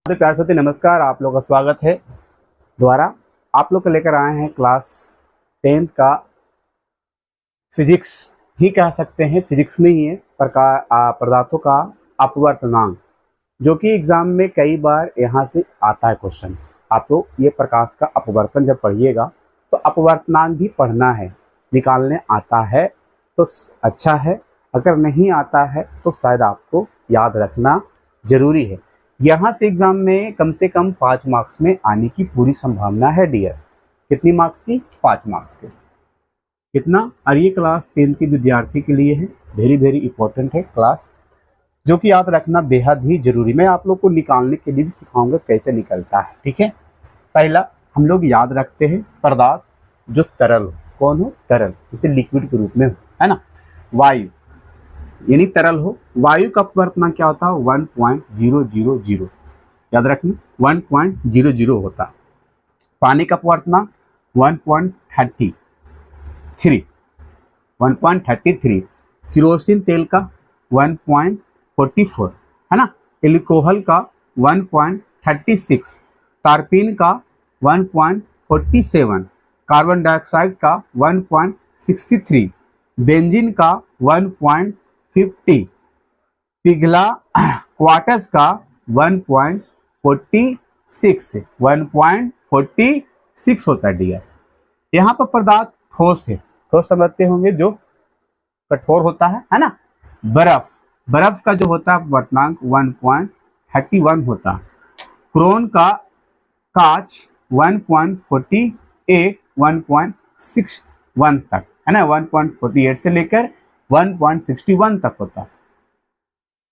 तो प्यार से नमस्कार, आप लोग का स्वागत है। द्वारा आप लोग को लेकर आए हैं क्लास 10th का फिजिक्स ही कह सकते हैं, फिजिक्स में ही है पदार्थों का अपवर्तनांक, जो कि एग्जाम में कई बार यहाँ से आता है क्वेश्चन। आप लोग ये प्रकाश का अपवर्तन जब पढ़िएगा तो अपवर्तनांक भी पढ़ना है, निकालने आता है तो अच्छा है, अगर नहीं आता है तो शायद आपको याद रखना जरूरी है। यहाँ से एग्जाम में कम से कम 5 मार्क्स में आने की पूरी संभावना है डियर। कितनी मार्क्स की? 5 मार्क्स के। कितना? और ये क्लास 10 के विद्यार्थी के लिए है, वेरी वेरी इंपॉर्टेंट है क्लास, जो कि याद रखना बेहद ही जरूरी। मैं आप लोग को निकालने के लिए भी सिखाऊंगा कैसे निकलता है, ठीक है। पहला हम लोग याद रखते हैं पदार्थ जो तरल हो। कौन हो? तरल, जिसे लिक्विड के रूप में हो, है ना। वायु यानी तरल हो। वायु का अपवर्तनांक क्या होता है? 1.000। याद रखना 1.00 होता है। पानी का अपवर्तनांक 1.33। केरोसिन तेल का 1.44, है ना। एल्कोहल का 1.36, तारपीन का 1.47, कार्बन डाइऑक्साइड का 1.63, बेंजीन का 1.50, पिघला क्वार्टज का 1.46 होता है डियर। यहाँ पर पदार्थ ठोस है, ठोस समझते होंगे, जो कठोर होता है ना। बर्फ का जो होता है अपवर्तनांक 1.31 होता है। क्रोन का कांच 1.48 1.61 तक, है ना। 1.48 से लेकर 1.61 तक होता है।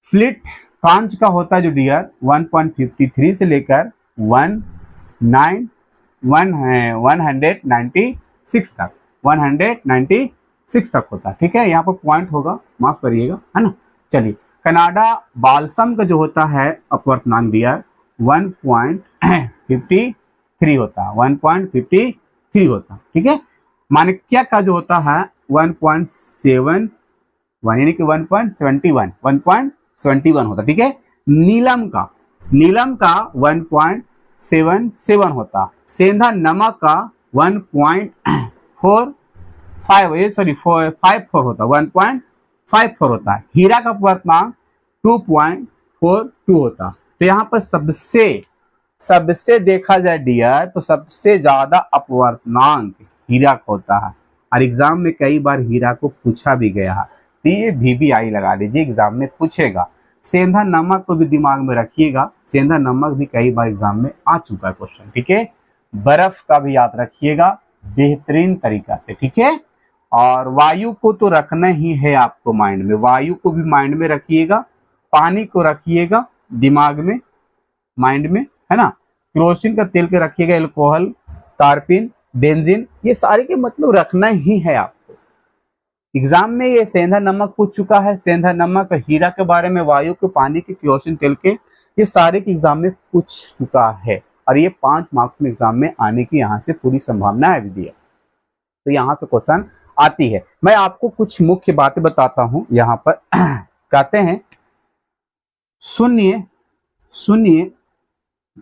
फ्लिट कांच का होता है जो डियर 1.53 से लेकर 196 तक होता है, ठीक है। यहाँ पर पॉइंट होगा, माफ करिएगा, है ना। चलिए, कनाडा बाल्सम का जो होता है अपवर्तनांक डियर 1.53 होता है, 1.53 होता है, ठीक है। माणिक्य का जो होता है 1.71 यानी कि 1.71 होता, ठीक है। नीलम का 1.77 होता। सेंधा नमक का 1.54 होता, 1.54 होता है। हीरा का अपवर्तनांक 2.42 होता। तो यहाँ पर सबसे देखा जाए डियर तो सबसे ज्यादा अपवर्तनांक हीरा का होता है, और एग्जाम में कई बार हीरा को पूछा भी गया है, तो ये VVI लगा लीजिए, एग्जाम में पूछेगा। सेंधा नमक को भी दिमाग में रखिएगा, सेंधा नमक भी कई बार एग्जाम में आ चुका है क्वेश्चन, ठीक है। बर्फ का भी याद रखिएगा बेहतरीन तरीका से, ठीक है। और वायु को तो रखना ही है आपको माइंड में, वायु को भी माइंड में रखिएगा, पानी को रखिएगा दिमाग में, माइंड में, है ना। केरोसिन का तेल के रखिएगा, एल्कोहल, तारपीन, बेंजीन, ये सारे के मतलब रखना ही है आपको। एग्जाम में ये सेंधा नमक पूछ चुका है, सेंधा नमक, हीरा के बारे में, वायु के, पानी के, केरोसिन तेल के, ये सारे के एग्जाम में पूछ चुका है, और ये 5 मार्क्स में एग्जाम में आने की यहाँ से पूरी संभावना है विद्या। तो यहाँ से क्वेश्चन आती है। मैं आपको कुछ मुख्य बातें बताता हूं। यहाँ पर कहते हैं शून्य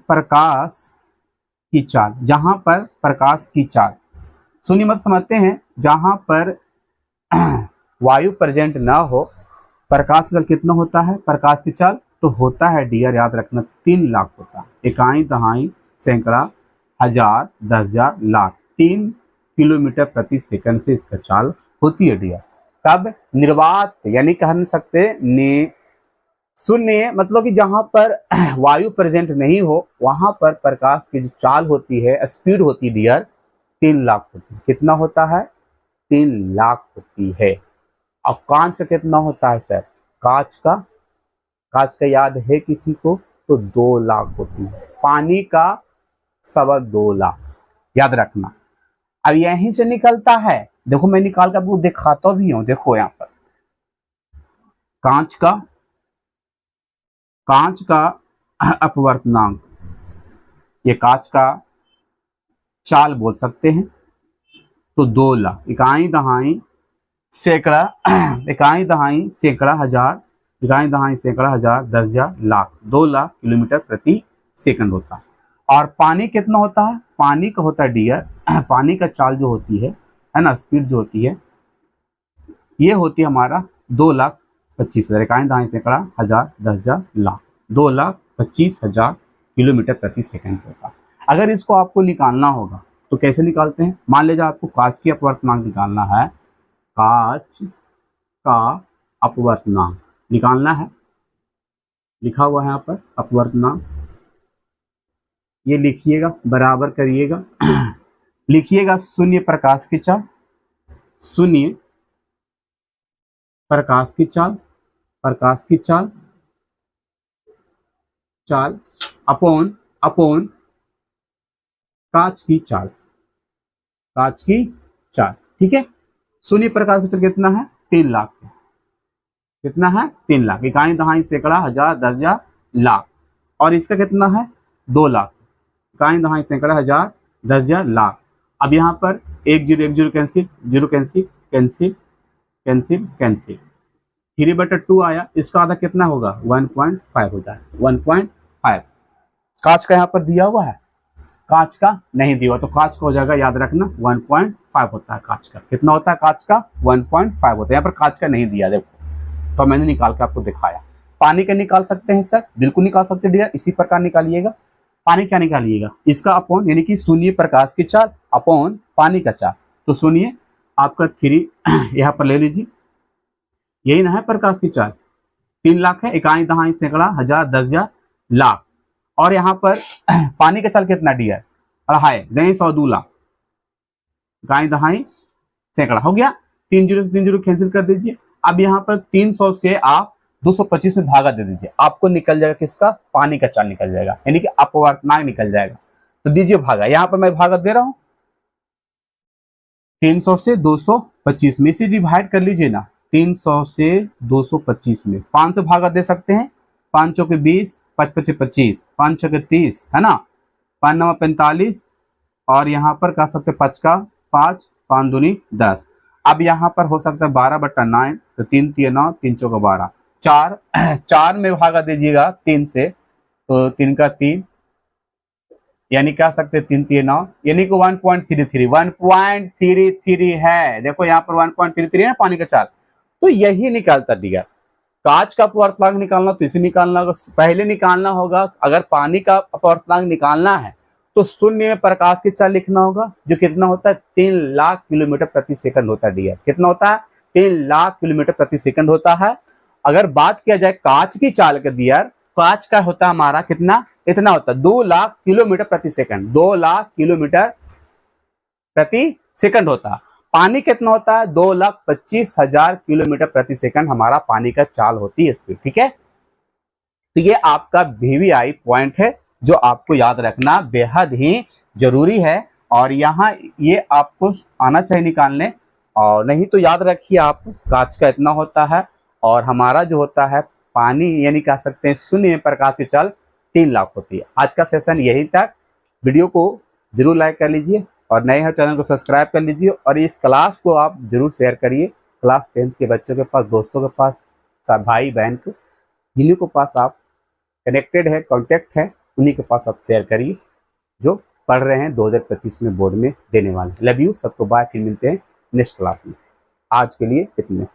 प्रकाश की चाल। जहां पर प्रकाश की चाल, शून्य मत समझते हैं, जहां पर वायु प्रेजेंट ना हो, प्रकाश की चाल कितना होता है? प्रकाश की चाल तो होता है डियर, याद रखना 3 लाख होता है। इकाई, दहाई, सैकड़ा, हजार, 10,000, लाख, 3 किलोमीटर प्रति सेकंड से इसका चाल होती है डियर। तब निर्वात यानी कह नहीं सकते शून्य मतलब कि जहां पर वायु प्रेजेंट नहीं हो, वहां पर प्रकाश की जो चाल होती है, स्पीड होती है डियर 3 लाख होती है। कितना होता है? 3 लाख होती है। अब कांच का कितना होता है सर? कांच का याद है किसी को? तो 2 लाख होती है। पानी का 2.25 लाख, याद रखना। अब यहीं से निकलता है, देखो मैं निकाल कर आपको दिखाता भी हूं। देखो यहाँ पर कांच का अपवर्तनांक, ये कांच का चाल बोल सकते हैं, तो 2 लाख। इकाई, दहाई, सैकड़ा, इकाई, दहाई, सैकड़ा, हजार, इकाई, दहाई, सैकड़ा, हजार, 10,000, लाख, 2 लाख किलोमीटर प्रति सेकंड होता है। और पानी कितना होता है, पानी का होता है डियर, पानी का चाल जो होती है ना, स्पीड जो होती है ये होती है हमारा 2,25,000 इकाई दहाई सैकड़ा हजार 10,000 लाख, 2,25,000 किलोमीटर प्रति सेकंड से होता है। अगर इसको आपको निकालना होगा तो कैसे निकालते हैं, मान लीजिए आपको कांच की अपवर्तनांक निकालना है, कांच का अपवर्तनांक निकालना है, लिखा हुआ है यहाँ पर अपवर्तनांक, ये लिखिएगा, बराबर करिएगा लिखिएगा शून्य प्रकाश की चाल, शून्य प्रकाश की चाल, प्रकाश की चाल, चाल अपॉन अपॉन कांच की चाल, कांच की चाल, ठीक है। शून्य प्रकाश की चाल कितना है, 3 लाख, कितना है 3 लाख, इकाई दहाई सैकड़ा हजार 10,000 लाख, और इसका कितना है 2 लाख, इकाई दहाई सैकड़ा हजार 10,000 लाख। अब यहाँ पर 1 0 cancel, 0 cancel cancel cancel cancel, 3/2 आया, इसका आधा कितना होगा 1.5 होता है, 1.5। कांच का यहाँ पर दिया हुआ है, कांच का नहीं दिया हुआ, तो कांच का हो जाएगा, याद रखना 1.5 होता है कांच का, कितना होता है कांच का 1.5 होता है। यहाँ पर कांच का नहीं दिया, देखो तो मैंने निकाल के आपको दिखाया। पानी का निकाल सकते हैं सर, बिल्कुल निकाल सकते हैं डियर, इसी प्रकार निकालिएगा। पानी क्या निकालिएगा, इसका अपॉन यानी कि शून्य प्रकाश की चाल अपॉन पानी का चाल, तो शून्य आपका 3 यहाँ पर ले लीजिए, यही ना है प्रकाश की चाल, 3 लाख है, इकाई दहाई सैकड़ा हजार 10,000 लाख, और यहाँ पर पानी का चाल कितना डियर, 2.5 लाख, इकाई दहाई सैकड़ा हो गया, 3 0 से 3 0 कैंसिल कर दीजिए। अब यहाँ पर 300 से आप 225 में भागा दे दीजिए, आपको निकल जाएगा किसका, पानी का चाल निकल जाएगा, यानी कि अपवर्तनांक निकल जाएगा। तो दीजिए भागा, यहाँ पर मैं भागा दे रहा हूं, 300 से 225 में से डिवाइड कर लीजिए ना, 300 से 225 में 5 से भागा दे सकते हैं, 5 चौके 20, 5 पचे 25, 5 छके 30 है ना, 5 9 45, और यहाँ पर कह सकते 5 का 5, 5 दूनी 10। अब यहाँ पर हो सकता है 12/9, तो 3 3 9, 3 चौका 12, 4 में भागा दीजिएगा 3 से, तो 3 का 3, यानी कह सकते 3 3 9, यानी कि 1.33 है, देखो यहाँ पर 1.33 है पानी का चाल, तो यही निकालता दिया। कांच का अपवर्तनांक निकालना तो इसे निकालना होगा, पहले निकालना होगा, अगर पानी का अपवर्तनांक निकालना है तो शून्य में प्रकाश की चाल लिखना होगा, जो कितना होता है 3 लाख किलोमीटर प्रति सेकंड होता है डियर, कितना होता है 3 लाख किलोमीटर प्रति सेकंड होता है। अगर बात किया जाए कांच की चाल का डियर, कांच का होता है हमारा कितना, इतना होता है 2 लाख किलोमीटर प्रति सेकंड, 2 लाख किलोमीटर प्रति सेकंड होता है। पानी कितना होता है 2,25,000 किलोमीटर प्रति सेकंड हमारा पानी का चाल होती है स्पीड, ठीक है। तो ये आपका VVI पॉइंट है जो आपको याद रखना बेहद ही जरूरी है, और यहाँ ये आपको आना चाहिए निकालने, और नहीं तो याद रखिए आप, कांच का इतना होता है, और हमारा जो होता है पानी, यानी कह सकते हैं शून्य में प्रकाश की चाल 3 लाख होती है। आज का सेशन यही तक, वीडियो को जरूर लाइक कर लीजिए, और नए हैं चैनल को सब्सक्राइब कर लीजिए, और इस क्लास को आप जरूर शेयर करिए क्लास 10th के बच्चों के पास, दोस्तों के पास, भाई बहन को, जिन्हीं के पास आप कनेक्टेड है, कांटेक्ट है, उन्हीं के पास आप शेयर करिए, जो पढ़ रहे हैं 2025 में बोर्ड में देने वाले। लव यू सबको, बाय, फिर मिलते हैं नेक्स्ट क्लास में। आज के लिए इतने।